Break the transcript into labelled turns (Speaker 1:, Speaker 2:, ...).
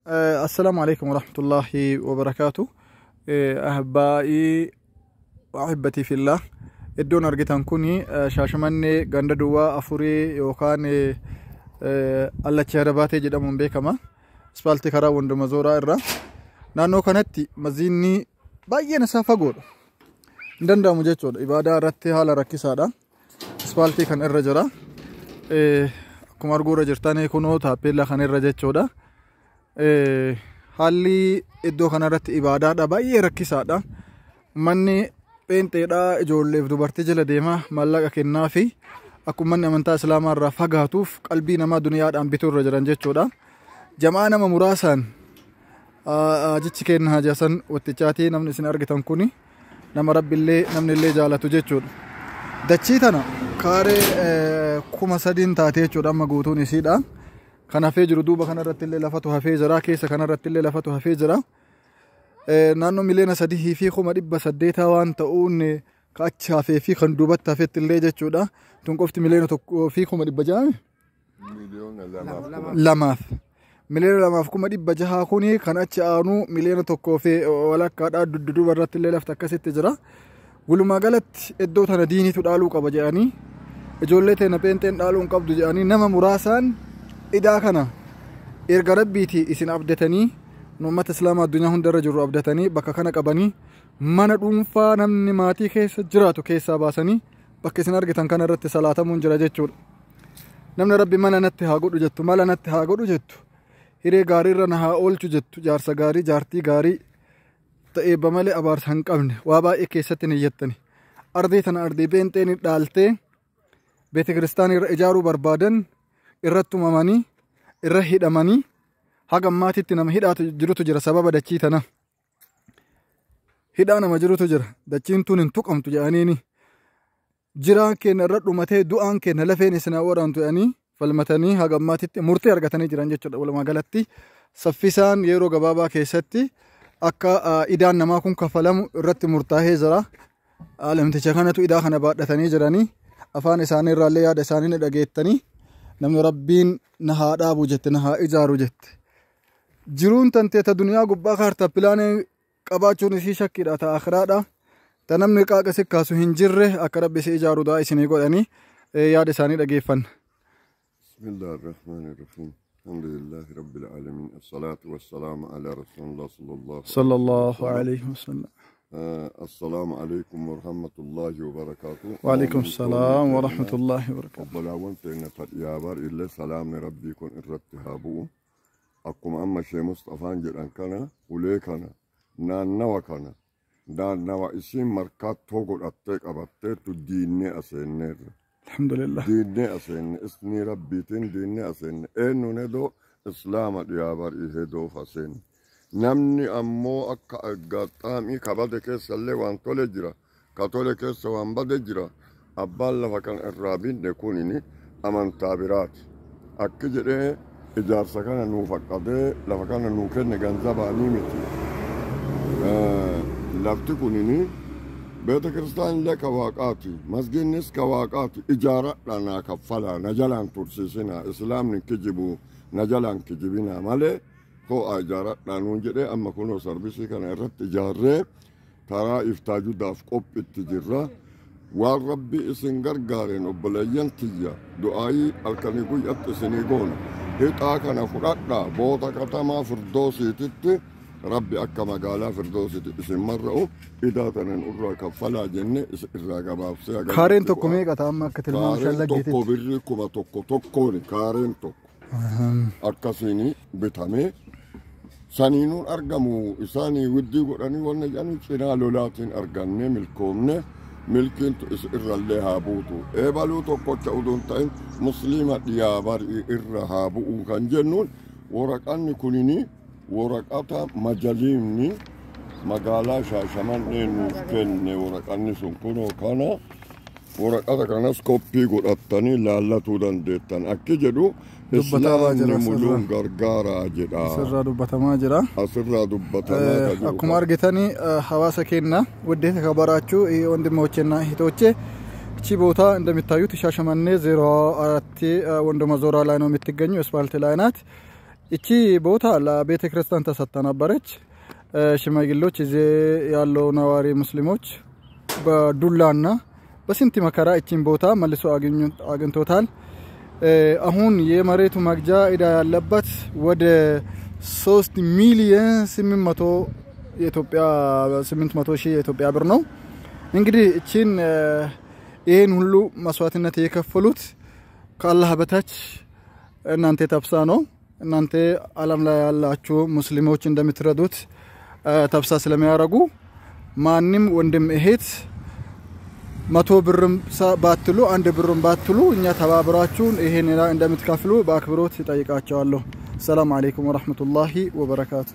Speaker 1: السلام عليكم ورحمة الله وبركاته. أحبائي وأحبتي في الله. الدون أرجتان كوني شاشماني غنددوا أفوري يوكان الله تشرباتي جدا من بيكما سبالتي كرا وندم زورا إرّا نانو كانتي مزيني باية نسافة قول دندا مجتود إبادة رتي حال ركيسادا سبالتي كان إرّا جرا كمارغو رجرتاني كونو تابيلا كان إرّا جتودا haalli iddoo kanarratti ibaadaadha baay'ee rakkisaadha. Manni pheenxeedha ijoolleef dubartii jala deema maallaqa kennaa fi akkuma manni amantaa islaamaa irraa fagaatuuf qalbii namaa duniyaadhaan bituu irra jiran jechuudha. Jamaa nama muraasaan jichi kenna hajaasan wattichaatii namni isin argitan kuni nama rabbillee namni illee jaalatu jechuudha. Dachii tana kaaree 3,000 taatee jechuudha amma guutuun isiidha. Kan hafee jiru duuba kanarratti illee lafatu hafee jira keessa kanarratti illee lafatu hafee jira. Naannoo miliyoona 3 fi 800 waan ta'uun ka achi hafee fi kan duubatti hafetti illee jechuudha. Tun qofti miliyoona 1 fi 600 lamaaf. Miliyoona 2,600 kuni kan achi aanu miliyoona 1 fi walakkaadha duuba irratti illee lafti akkasitti jira. Walumaa galatti iddoo tana diiniitu dhaaluu qaba jedhanii ijoollee teena pheenxeen dhaaluu hin qabdu jedhanii nama muraasaan idaa kana erga rabbiiti isin abdatanii ummata islaamaa addunyaa hundarra jiru abdatanii bakka kana qabanii mana dhuunfaa namni maatii keessa jiraatu keessaa baasanii bakka isin argitan kana irratti salaatamuun jira jechuudha. Namni rabbi mana natti haa godhu jettu mala natti haa godhu jettu hiree gaariirra na haa oolchu jettu jaarsa gaarii jaartii gaarii ta'eebba malee abaarsa hin qabne waa baay'ee keessatti ni iyyattani. Ardii tana ardii pheenxeen dhaaltee beete kiristaanii irra ijaaruu barbaadan irratti uumamanii irra hidhamanii haga ammaatitti nama hidhaatu jirutu jira sababa dachii tana. Hidhaa nama jirutu jira dachiin tun hin tuqamtu jedhaniini jiraan keenya irra dhumatee du'aan keenya lafeen isin waraantu jedhanii falmatanii haga ammaatitti murtee argatanii jiran jechuudha. Walumaa galatti saffisaan yeroo gabaabaa keessatti akka idaan namaa kun kafalamu irratti murtaa'ee jira. Alamticha kanatu idaa kana baadhatanii jiranii afaan isaanii irraallee yaada isaanii dhageettanii namni rabbiin na haa dhaabu jette na haa ijaaru jette. Jiruun tantee ta duniyaa gubbaa kaartaa pilaanee qabaachuun isii shakkiidha ta akhiraadha. Ta namni qaaqa sikkaasu hin jirre akka rabbi si ijaaru daa isinii godhanii yaada isaanii dhageeffanna.
Speaker 2: Bismillahirrahmanirrahim. Alhamdulillahi rabbil alamin. As-salatu was-salamu ala rasulillah
Speaker 1: sallallahu alayhi wa sallam.
Speaker 2: Assalamu alaikum wa rahmatullahi wa barakatuh.
Speaker 1: Wa alaikum salam wa rahmatullahi wa barakatuh.
Speaker 2: Obbolaawwan teenya fadhiyaabar illee salaamni rabbii kun irratti haa bu'u. Akkuma amma Shee Mustafaan jedhan kana ulee kana naannawa kana naannawa isiin markaattoo godhattee qabatteetu diinnee aseenneerra.
Speaker 1: Alhamdulillah.
Speaker 2: Diinnee aseenne isnii rabbiitiin diinnee aseenne eenyuun hedoo islaama dhiyaabar hedoo faseenne. Namni ammoo akka aggaxaamii kabade keessa illee waan tole jira ka tole keessa waan bade jira abbaan lafa kan irraa binne kunini amantaa biraati akki jedhee ijaarsa kana nuu faqqadee lafa kana nuu kenne ganzabaanii miti. Lafti kunini beeta kiristaan illee ka waaqaati masginnis ka waaqaati ijaaradha naa kaffalaa na jalaan tursiisinaa islaamni kijibu na jalaan kijibinaa malee ho'a ijaaradha nuun jedhee amma kunoo sarbisii kana irratti ijaarree karaa iftaajuudhaaf qophiitti jirra. Waan rabbi isin gargaareen obboleeyyan tiyya du'aayii halkanii guyyatti isinii goona hixaa kana fudhadhaa boota katamaa Firdoosiititti rabbi akka magaalaa Firdoosiitti isin marra'u idaa tanan irraa kaffalaa jenne irraa gabaabsee agarra.
Speaker 1: Kaareen tokko meeqa ta'a amma akka tilmaama shallaggeetitti?
Speaker 2: Kaareen tokko birrii 1,000 kaareen tokko akkasiin bitamee saniinuun argamu isaanii widdii godhanii wanna jedhanii cinaa lolaatiin arganne milkoomne milkiintu irrallee haa buutu. Eebaluu tokkocha uduun ta'in musliima dhiyaabarii irra haa bu'u kan jennuun waraqanni kunini waraqata majaliimni magaalaa Shaashamannee nuuf kenne waraqanni sun kunoo kana waraqata kanas koppii godhattanii laallatuu dandeettan akki jedhu islaamni muluun gargaaraa jedha.
Speaker 1: Asirraa dubbatamaa jira.
Speaker 2: Asirraa dubbatamaa jiru.
Speaker 1: Akkuma argitanii hawaasa keenya ውዴት ከበራችሁ ወንድሞቼና እህቶቼ እቺ ቦታ እንደምታዩት ሻሸመኔ 04 ወንድመ ዞራ ላይ ነው የምትገኘው አስፋልት ላይ ናት። እቺ ቦታ ለቤተ ክርስቲያን ተሰጥታ ነበረች ሽማግሌዎች እዚህ ያለው ነዋሪ ሙስሊሞች በዱላና በስንት መከራ እቺን ቦታ መልሶ አግኝቶታል አሁን የመሬቱ መግጃ ኢዳ ያለበት ወደ 3 ሚሊዮን 800 ሺህ የኢትዮጵያ ብር ነው እንግዲህ እቺን ይሄን ሁሉ መስዋዕትነት የከፈሉት ከአላህ በታች እናንተ ተብሳ ነው እናንተ ዓለም ላይ ያላችሁ ሙስሊሞች እንደምትረዱት ተብሳ ስለሚያረጉ ማንንም ወንድም እህት 100 ብርም ባትሉ 1 ብርም ባትሉ እኛ ተባብራችሁ ይሄን እንደምትከፍሉ በአክብሮት ይጠይቃቸዋለሁ ሰላም አለይኩም ወራህመቱላሂ ወበረካቱ